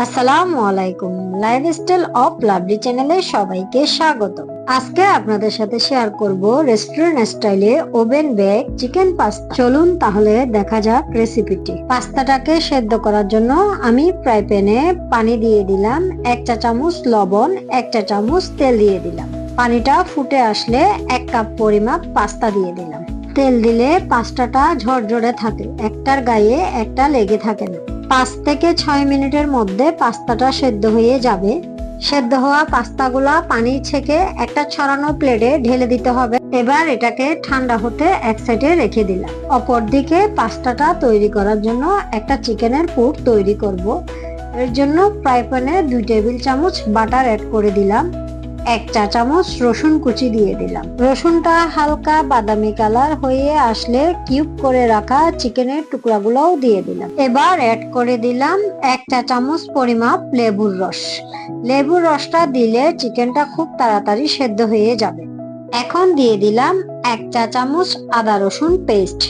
আসসালামু আলাইকুম। Lifestyle of lovely চ্যানেলে সবাইকে স্বাগত। আজকে আপনাদের সাথে শেয়ার করব রেস্টুরেন্ট স্টাইলে ওভেন বেক চিকেন পাস্তা। চলুন তাহলে দেখা যাক রেসিপিটি। পাস্তাটাকে সেদ্ধ করার জন্য আমি ফ্রাই প্যানে পানি দিয়ে দিলাম, 1 চা চামচ লবণ, 1 চা চামচ তেল দিয়ে দিলাম। পানিটা ফুটে আসলে 1 কাপ পরিমাপ পাস্তা দিয়ে দিলাম। তেল দিলে পাস্তাটা ঝরঝরে থাকে, একটার গায়ে একটা লেগে থাকে না। 5 থেকে 6 মিনিটের মধ্যে পাস্তাটা সেদ্ধ হয়ে যাবে। সেদ্ধ হওয়া পাস্তাগুলা পানি ছেঁকে একটা ছড়ানো প্লেটে ঢেলে দিতে হবে। এবার এটাকে ঠান্ডা হতে এক সাইডে রেখে দিলাম। অপরদিকে পাস্তাটা তৈরি করার জন্য একটা চিকেনের পুর তৈরি করব। এর জন্য ফ্রাই প্যানে 2 টেবিল চামচ বাটার অ্যাড করে দিলাম। 1 চা চামচ রসুন কুচি দিয়ে দিলাম। রসুনটা হালকা বাদামি কালার হয়ে আসলে কিউব করে রাখা চিকেনের টুকরাগুলোও দিয়ে দিলাম। এবার অ্যাড করে দিলাম 1 চা চামচ পরিমাপ লেবুর রস। লেবুর রসটা দিলে চিকেনটা খুব তাড়াতাড়ি সেদ্ধ হয়ে যাবে। এখন দিয়ে দিলাম 1 চা চামচ আদা রসুন পেস্ট।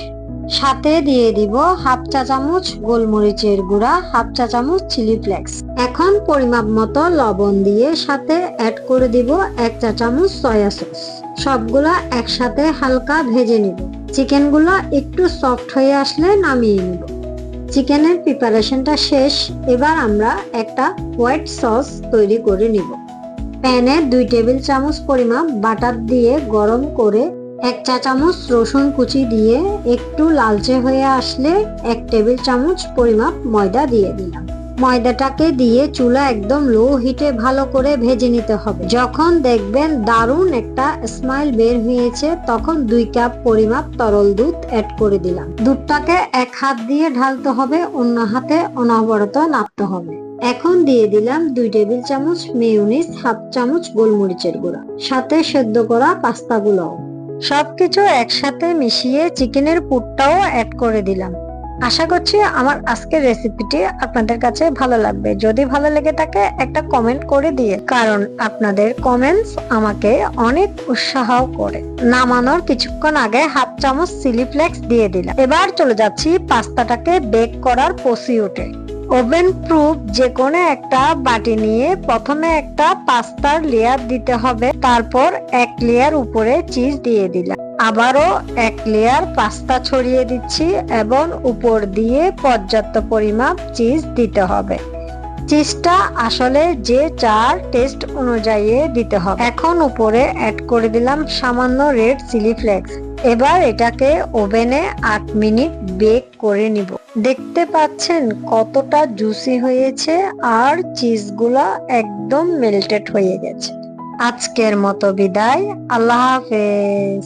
সাথে দিয়ে দিব হাফ চা চামচ গোলমরিচের গুঁড়া, হাফ চা চামচ চিলি ফ্লেক্স। এখন পরিমাপ মতো লবণ দিয়ে সাথে অ্যাড করে দিব 1 চা চামচ সয়া সস। সবগুলা একসাথে হালকা ভেজে নিব। চিকেনগুলো একটু সফট হয়ে আসলে নামিয়ে নিব। চিকেনের প্রিপারেশনটা শেষ। এবার আমরা একটা হোয়াইট সস তৈরি করে নিব। প্যানে 2 টেবিল চামচ পরিমাপ বাটার দিয়ে গরম করে 1 চা চামচ রসুন কুচি দিয়ে একটু লালচে হয়ে আসলে 1 টেবিল চামচ পরিমাপ ময়দা দিয়ে দিলাম। ময়দাটাকে দিয়ে চুলা একদম লো হিটে ভালো করে ভেজে নিতে হবে। যখন দেখবেন দারুণ একটা স্মাইল বের হয়েছে, তখন 2 কাপ পরিমাপ তরল দুধ অ্যাড করে দিলাম। দুধটাকে এক হাত দিয়ে ঢালতে হবে, অন্য হাতে অনবরত নাড়তে হবে। এখন দিয়ে দিলাম 2 টেবিল চামচ মেয়োনিজ, হাফ চামচ গোলমরিচের গুঁড়া, সাথে সেদ্ধ করা পাস্তাগুলো। সবকিছু একসাথে মিশিয়ে চিকেনের পুরটাও অ্যাড করে দিলাম। আশা করছি আমার আজকের রেসিপিটি আপনাদের কাছে ভালো লাগবে। যদি ভালো লেগে থাকে একটা কমেন্ট করে দিয়ে, কারণ আপনাদের কমেন্টস আমাকে অনেক উৎসাহ করে। নামানোর কিছুক্ষণ আগে হাফ চামচ চিলি ফ্লেক্স দিয়ে দিলাম। এবার চলে যাচ্ছি পাস্তাটাকে বেক করার প্রসিডিউরে। ওভেন প্রুফ যে কোনো একটা বাটি নিয়ে প্রথমে একটা পাস্তার লেয়ার দিতে হবে, তারপর 1 লেয়ার উপরে চিজ দিয়ে দিলাম। আবারও 1 লেয়ার পাস্তা ছড়িয়ে দিচ্ছি এবং উপর দিয়ে পর্যাপ্ত পরিমাপ চিজ দিতে হবে। চিজটা আসলে যে যার টেস্ট অনুযায়ী দিতে হবে। এখন উপরে অ্যাড করে দিলাম সামান্য রেড চিলি ফ্লেক্স। এবার এটাকে ওভেনে 8 মিনিট বেক করে নিব। দেখতে পাচ্ছেন কতটা জুসি হয়েছে আর চিজগুলো একদম মেল্টেড হয়ে গেছে। আজকের মতো বিদায়, আল্লাহ হাফেজ।